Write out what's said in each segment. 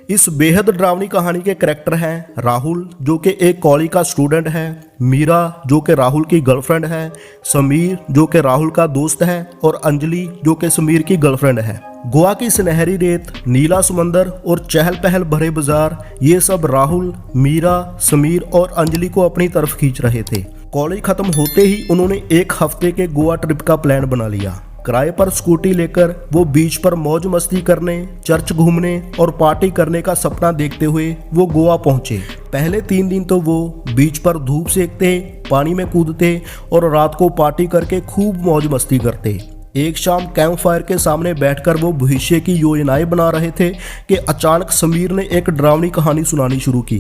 इस बेहद डरावनी कहानी के कैरेक्टर हैं राहुल, जो कि एक कॉलेज का स्टूडेंट है, मीरा जो कि राहुल की गर्लफ्रेंड है, समीर जो कि राहुल का दोस्त है और अंजलि जो कि समीर की गर्लफ्रेंड है। गोवा की सुनहरी रेत, नीला समंदर और चहल पहल भरे बाजार, ये सब राहुल, मीरा, समीर और अंजलि को अपनी तरफ खींच रहे थे। कॉलेज खत्म होते ही उन्होंने एक हफ्ते के गोवा ट्रिप का प्लान बना लिया। किराए पर स्कूटी लेकर वो बीच पर मौज मस्ती करने, चर्च घूमने और पार्टी करने का सपना देखते हुए वो गोवा पहुंचे। पहले 3 दिन तो वो बीच पर धूप सेकते, पानी में कूदते और रात को पार्टी करके खूब मौज मस्ती करते। एक शाम कैंप फायर के सामने बैठकर वो भविष्य की योजनाएं बना रहे थे कि अचानक समीर ने एक डरावनी कहानी सुनानी शुरू की।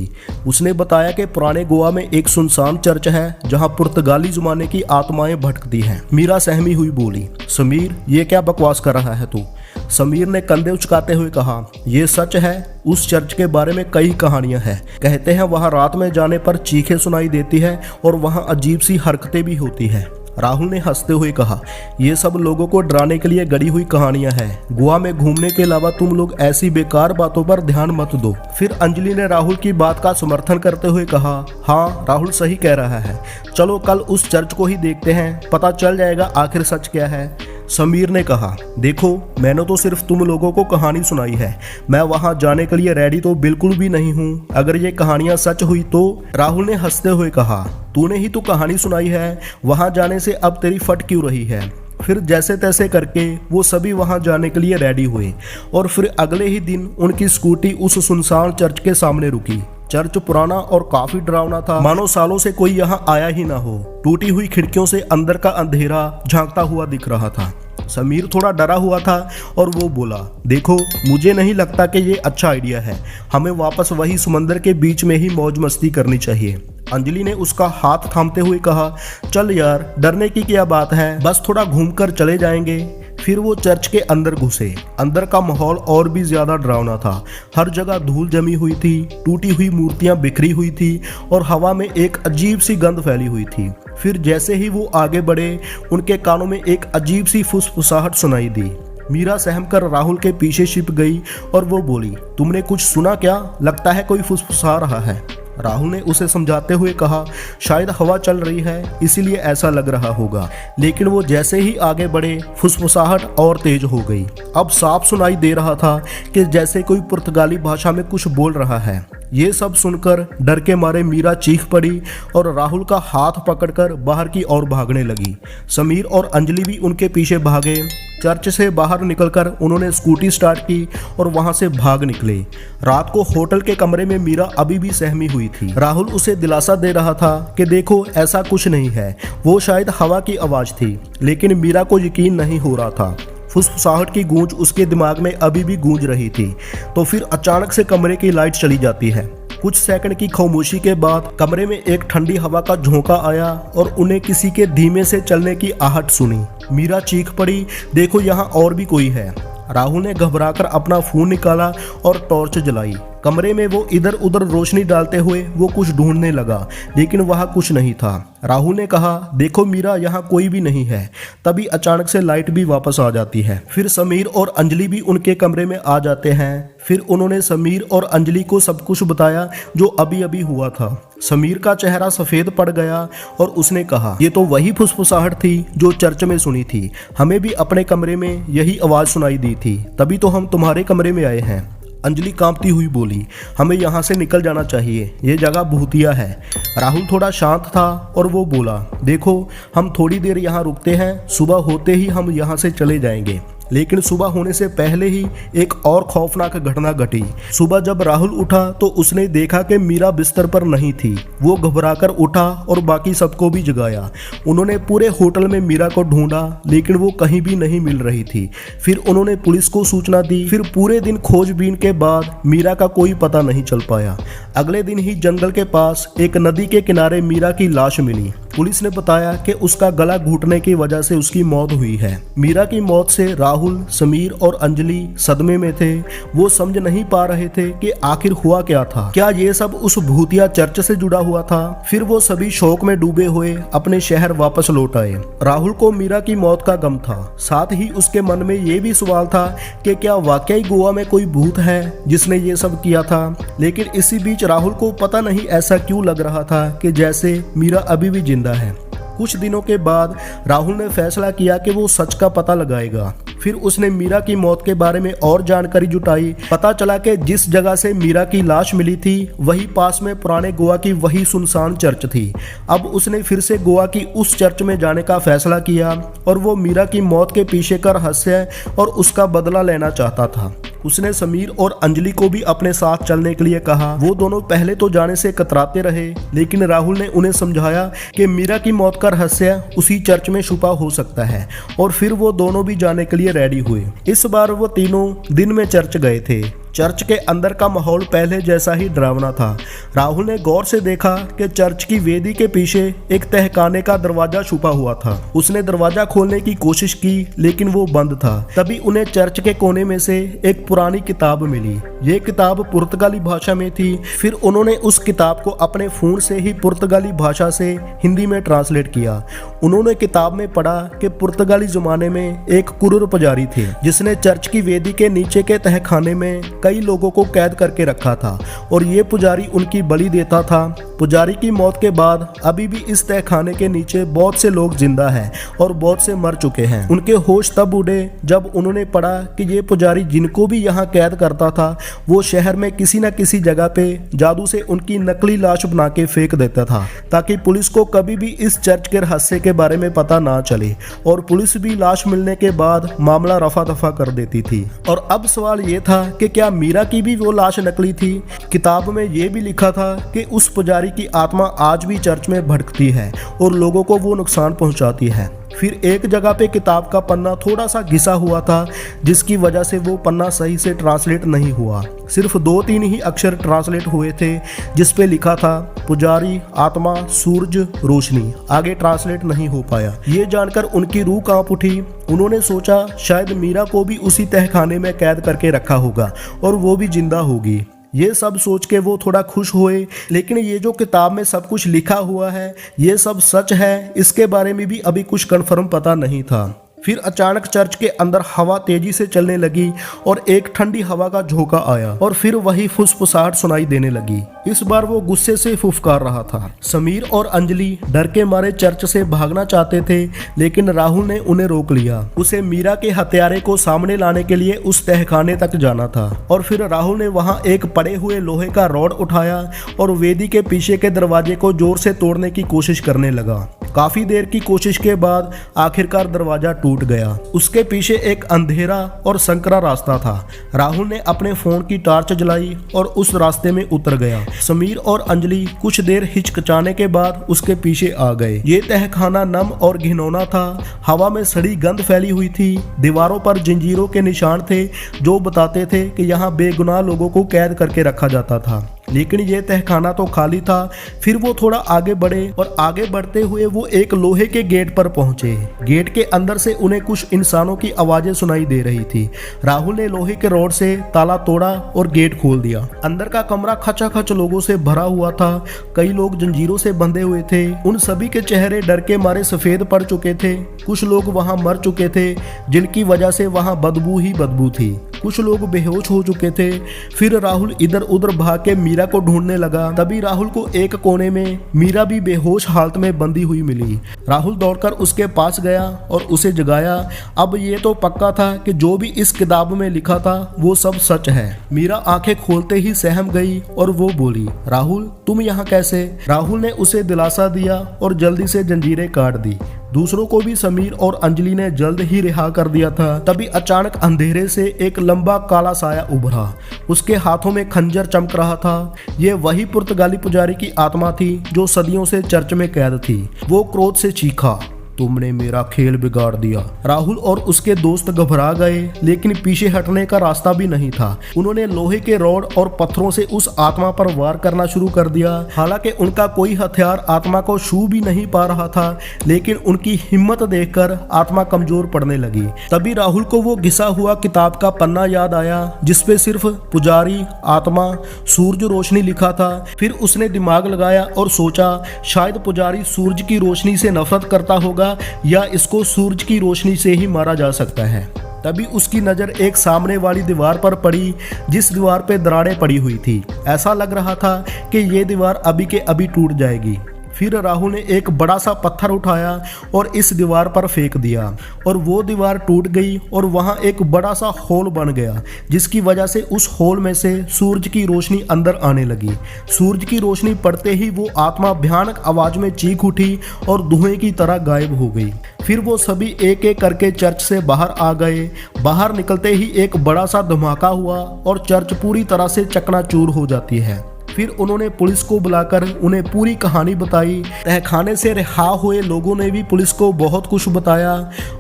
उसने बताया कि पुराने गोवा में एक सुनसान चर्च है जहां पुर्तगाली जमाने की आत्माएं भटकती हैं। मीरा सहमी हुई बोली, समीर ये क्या बकवास कर रहा है तू? समीर ने कंधे उचकाते हुए कहा, ये सच है। उस चर्च के बारे में कई कहानियां हैं। कहते हैं वहां रात में जाने पर चीखें सुनाई देती है और वहां अजीब सी हरकतें भी होती है। राहुल ने हंसते हुए कहा, ये सब लोगों को डराने के लिए गढ़ी हुई कहानियां हैं। गोवा में घूमने के अलावा तुम लोग ऐसी बेकार बातों पर ध्यान मत दो। फिर अंजलि ने राहुल की बात का समर्थन करते हुए कहा, हाँ राहुल सही कह रहा है, चलो कल उस चर्च को ही देखते हैं, पता चल जाएगा आखिर सच क्या है। समीर ने कहा, देखो मैंने तो सिर्फ तुम लोगों को कहानी सुनाई है, मैं वहां जाने के लिए रेडी तो बिल्कुल भी नहीं हूं। अगर ये कहानियां सच हुई तो? राहुल ने हंसते हुए कहा, तूने ही तो कहानी सुनाई है, वहां जाने से अब तेरी फट क्यों रही है? फिर जैसे तैसे करके वो सभी वहां जाने के लिए रेडी हुए और फिर अगले ही दिन उनकी स्कूटी उस सुनसान चर्च के सामने रुकी। चर्च पुराना और काफी डरावना था, मानो सालों से कोई यहाँ आया ही ना हो। टूटी हुई खिड़कियों से अंदर का अंधेरा झांकता हुआ दिख रहा था। समीर थोड़ा डरा हुआ था और वो बोला, देखो मुझे नहीं लगता कि ये अच्छा आइडिया है, हमें वापस वही समंदर के बीच में ही मौज मस्ती करनी चाहिए। अंजलि ने उसका हाथ थामते हुए कहा, चल यार डरने की क्या बात है, बस थोड़ा घूमकर चले जाएंगे। फिर वो चर्च के अंदर घुसे। अंदर का माहौल और भी ज्यादा डरावना था। हर जगह धूल जमी हुई थी, टूटी हुई मूर्तियां बिखरी हुई थी और हवा में एक अजीब सी गंध फैली हुई थी। फिर जैसे ही वो आगे बढ़े, उनके कानों में एक अजीब सी फुसफुसाहट सुनाई दी। मीरा सहमकर राहुल के पीछे छिप गई और वो बोली, तुमने कुछ सुना क्या? लगता है कोई फुसफुसा रहा है। राहुल ने उसे समझाते हुए कहा, शायद हवा चल रही है इसीलिए ऐसा लग रहा होगा। लेकिन वो जैसे ही आगे बढ़े, फुसफुसाहट और तेज हो गई। अब साफ सुनाई दे रहा था कि जैसे कोई पुर्तगाली भाषा में कुछ बोल रहा है। ये सब सुनकर डर के मारे मीरा चीख पड़ी और राहुल का हाथ पकड़कर बाहर की ओर भागने लगी। समीर और अंजलि भी उनके पीछे भागे। चर्च से बाहर निकलकर उन्होंने स्कूटी स्टार्ट की और वहां से भाग निकले। रात को होटल के कमरे में मीरा अभी भी सहमी हुई थी। राहुल उसे दिलासा दे रहा था कि देखो ऐसा कुछ नहीं है, वो शायद हवा की आवाज थी। लेकिन मीरा को यकीन नहीं हो रहा था। फुसफुसाहट की गूंज उसके दिमाग में अभी भी गूंज रही थी। तो फिर अचानक से कमरे की लाइट चली जाती है। कुछ सेकंड की खामोशी के बाद कमरे में एक ठंडी हवा का झोंका आया और उन्हें किसी के धीमे से चलने की आहट सुनी। मीरा चीख पड़ी, देखो यहाँ और भी कोई है। राहुल ने घबराकर अपना फोन निकाला और टॉर्च जलाई। कमरे में वो इधर उधर रोशनी डालते हुए वो कुछ ढूंढने लगा, लेकिन वहाँ कुछ नहीं था। राहुल ने कहा, देखो मीरा यहाँ कोई भी नहीं है। तभी अचानक से लाइट भी वापस आ जाती है। फिर समीर और अंजलि भी उनके कमरे में आ जाते हैं। फिर उन्होंने समीर और अंजलि को सब कुछ बताया जो अभी अभी हुआ था। समीर का चेहरा सफेद पड़ गया और उसने कहा, ये तो वही फुसफुसाहट थी जो चर्च में सुनी थी, हमें भी अपने कमरे में यही आवाज सुनाई दी थी, तभी तो हम तुम्हारे कमरे में आए हैं। अंजलि कांपती हुई बोली, हमें यहाँ से निकल जाना चाहिए, ये जगह भूतिया है। राहुल थोड़ा शांत था और वो बोला, देखो हम थोड़ी देर यहाँ रुकते हैं, सुबह होते ही हम यहाँ से चले जाएंगे। लेकिन सुबह होने से पहले ही एक और खौफनाक घटना घटी। सुबह जब राहुल उठा तो उसने देखा कि मीरा बिस्तर पर नहीं थी। वो घबराकर उठा और बाकी सबको भी जगाया। उन्होंने पूरे होटल में मीरा को ढूंढा, लेकिन वो कहीं भी नहीं मिल रही थी। फिर उन्होंने पुलिस को सूचना दी। फिर पूरे दिन खोजबीन के बाद मीरा का कोई पता नहीं चल पाया। अगले दिन ही जंगल के पास एक नदी के किनारे मीरा की लाश मिली। पुलिस ने बताया कि उसका गला घुटने की वजह से उसकी मौत हुई है। मीरा की मौत से राहुल, समीर और अंजलि सदमे में थे। वो समझ नहीं पा रहे थे कि आखिर हुआ क्या था। क्या ये सब उस भूतिया चर्च से जुड़ा हुआ था? फिर वो सभी शोक में डूबे हुए अपने शहर वापस लौट आए। राहुल को मीरा की मौत का गम था, साथ ही उसके मन में ये भी सवाल था कि क्या वाकई गोवा में कोई भूत है जिसने ये सब किया था। लेकिन इसी बीच राहुल को पता नहीं ऐसा क्यों लग रहा था कि जैसे मीरा अभी भी जिंदा है। कुछ दिनों के बाद राहुल ने फैसला किया कि वो सच का पता लगाएगा। फिर उसने मीरा की मौत के बारे में और जानकारी जुटाई। पता चला कि जिस जगह से मीरा की लाश मिली थी वही पास में पुराने गोवा की वही सुनसान चर्च थी। अब उसने फिर से गोवा की उस चर्च में जाने का फैसला किया और वो मीरा की मौत के पीछे का रहस्य और उसका बदला लेना चाहता था। उसने समीर और अंजलि को भी अपने साथ चलने के लिए कहा। वो दोनों पहले तो जाने से कतराते रहे, लेकिन राहुल ने उन्हें समझाया कि मीरा की मौत का रहस्य उसी चर्च में छुपा हो सकता है और फिर वो दोनों भी जाने के लिए रेडी हुए। इस बार वो तीनों दिन में चर्च गए थे। चर्च के अंदर का माहौल पहले जैसा ही डरावना था। राहुल ने गौर से देखा कि चर्च की वेदी के पीछे एक तहखाने का दरवाजा छुपा हुआ था। उसने दरवाजा खोलने की कोशिश की लेकिन वो बंद था। तभी उन्हें चर्च के कोने में से एक पुरानी किताब मिली। ये किताब पुर्तगाली भाषा में थी। फिर उन्होंने उस किताब को अपने फोन से ही पुर्तगाली भाषा से हिंदी में ट्रांसलेट किया। उन्होंने किताब में पढ़ा कि पुर्तगाली जमाने में एक कुरूर पुजारी थे जिसने चर्च की वेदी के नीचे के तहखाने में कई लोगों को कैद करके रखा था और ये पुजारी उनकी बलि देता था। पुजारी की मौत के बाद अभी भी इस तहखाने के नीचे बहुत से लोग जिंदा हैं और बहुत से मर चुके हैं। उनके होश तब उड़े जब उन्होंने पढ़ा कि ये पुजारी जिनको भी यहाँ कैद करता था वो शहर में किसी न किसी जगह पे जादू से उनकी नकली लाश बना के फेंक देता था ताकि पुलिस को कभी भी इस चर्च के रहस्य के बारे में पता ना चले और पुलिस भी लाश मिलने के बाद मामला रफा दफा कर देती थी। और अब सवाल ये था कि क्या मीरा की भी वो लाश नकली थी? किताब में ये भी लिखा था कि उस पुजारी की आत्मा आज भी चर्च में भटकती है और लोगों को वो नुकसान पहुंचाती है। फिर एक जगह पे किताब का पन्ना थोड़ा सा घिसा हुआ था जिसकी वजह से वो पन्ना सही से ट्रांसलेट नहीं हुआ। सिर्फ 2-3 ही अक्षर ट्रांसलेट हुए थे जिस पे लिखा था पुजारी, आत्मा, सूरज, रोशनी। आगे ट्रांसलेट नहीं हो पाया। ये जानकर उनकी रूह कांप उठी। उन्होंने सोचा शायद मीरा को भी उसी तहखाने में कैद करके रखा होगा और वो भी जिंदा होगी। ये सब सोच के वो थोड़ा खुश हुए, लेकिन ये जो किताब में सब कुछ लिखा हुआ है ये सब सच है इसके बारे में भी अभी कुछ कंफर्म पता नहीं था। फिर अचानक चर्च के अंदर हवा तेजी से चलने लगी और एक ठंडी हवा का झोंका आया और फिर वही फुसफुसाहट सुनाई देने लगी। इस बार वो गुस्से से फुफकार रहा था। समीर और अंजलि डर के मारे चर्च से भागना चाहते थे लेकिन राहुल ने उन्हें रोक लिया। उसे मीरा के हत्यारे को सामने लाने के लिए उस तहखाने तक जाना था और फिर राहुल ने वहां एक पड़े हुए लोहे का रॉड उठाया और वेदी के पीछे के दरवाजे को जोर से तोड़ने की कोशिश करने लगा। काफी देर की कोशिश के बाद आखिरकार दरवाजा टूट गया। उसके पीछे एक अंधेरा और संकरा रास्ता था। राहुल ने अपने फोन की टॉर्च जलाई और उस रास्ते में उतर गया। समीर और अंजलि कुछ देर हिचकिचाने के बाद उसके पीछे आ गए। ये तहखाना नम और घिनौना था। हवा में सड़ी गंध फैली हुई थी। दीवारों पर जंजीरों के निशान थे जो बताते थे कि यहाँ बेगुनाह लोगों को कैद करके रखा जाता था। लेकिन ये तहखाना तो खाली था। फिर वो थोड़ा आगे बढ़े और आगे बढ़ते हुए वो एक लोहे के गेट पर पहुंचे। गेट के अंदर से उन्हें कुछ इंसानों की आवाजें सुनाई दे रही थी। राहुल ने लोहे के रॉड से ताला तोड़ा और गेट खोल दिया। अंदर का कमरा खचाखच लोगों से भरा हुआ था। कई लोग जंजीरों से बंधे हुए थे। उन सभी के चेहरे डर के मारे सफेद पड़ चुके थे। कुछ लोग वहां मर चुके थे जिनकी वजह से वहां बदबू ही बदबू थी। कुछ लोग बेहोश हो चुके थे। फिर राहुल इधर उधर भाग के मीरा को ढूंढने लगा। तभी राहुल को एक कोने में मीरा भी बेहोश हालत में बंधी हुई मिली। राहुल दौड़कर उसके पास गया और उसे जगाया। अब ये तो पक्का था कि जो भी इस किताब में लिखा था वो सब सच है। मीरा आंखें खोलते ही सहम गई और वो बोली, राहुल तुम यहाँ कैसे? राहुल ने उसे दिलासा दिया और जल्दी से जंजीरें काट दी। दूसरों को भी समीर और अंजलि ने जल्द ही रिहा कर दिया था। तभी अचानक अंधेरे से एक लंबा काला साया उभरा। उसके हाथों में खंजर चमक रहा था। ये वही पुर्तगाली पुजारी की आत्मा थी जो सदियों से चर्च में कैद थी। वो क्रोध से चीखा, तुमने मेरा खेल बिगाड़ दिया। राहुल और उसके दोस्त घबरा गए, लेकिन पीछे हटने का रास्ता भी नहीं था। उन्होंने लोहे के रॉड और पत्थरों से उस आत्मा पर वार करना शुरू कर दिया। हालांकि उनका कोई हथियार आत्मा को छू भी नहीं पा रहा था, लेकिन उनकी हिम्मत देखकर आत्मा कमजोर पड़ने लगी। तभी राहुल को वो घिसा हुआ किताब का पन्ना याद आया, जिसपे सिर्फ पुजारी, आत्मा, सूरज, रोशनी लिखा था। फिर उसने दिमाग लगाया और सोचा, शायद पुजारी सूरज की रोशनी से नफरत करता होगा या इसको सूरज की रोशनी से ही मारा जा सकता है। तभी उसकी नज़र एक सामने वाली दीवार पर पड़ी, जिस दीवार पे दरारें पड़ी हुई थी। ऐसा लग रहा था कि ये दीवार अभी के अभी टूट जाएगी। फिर राहुल ने एक बड़ा सा पत्थर उठाया और इस दीवार पर फेंक दिया, और वो दीवार टूट गई और वहाँ एक बड़ा सा होल बन गया, जिसकी वजह से उस होल में से सूरज की रोशनी अंदर आने लगी। सूरज की रोशनी पड़ते ही वो आत्मा भयानक आवाज में चीख उठी और धुएं की तरह गायब हो गई। फिर वो सभी एक एक करके चर्च से बाहर आ गए। बाहर निकलते ही एक बड़ा सा धमाका हुआ और चर्च पूरी तरह से चकनाचूर हो जाती है। फिर उन्होंने पुलिस को बुलाकर उन्हें पूरी कहानी बताई। तहखाने से रिहा हुए लोगों ने भी पुलिस को बहुत कुछ बताया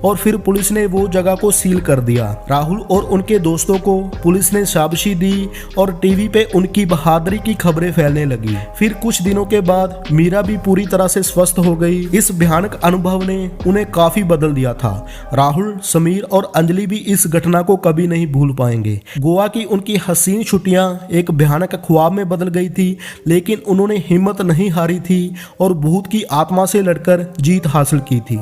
और फिर पुलिस ने वो जगह को सील कर दिया। राहुल और उनके दोस्तों को पुलिस ने शाबाशी दी और टीवी पे उनकी बहादुरी की खबरें फैलने लगी। फिर कुछ दिनों के बाद मीरा भी पूरी तरह से स्वस्थ हो गई। इस भयानक अनुभव ने उन्हें काफी बदल दिया था। राहुल, समीर और अंजलि भी इस घटना को कभी नहीं भूल पाएंगे। गोवा की उनकी हसीन छुट्टियां एक भयानक ख्वाब में बदल गई थी, लेकिन उन्होंने हिम्मत नहीं हारी थी और भूत की आत्मा से लड़कर जीत हासिल की थी।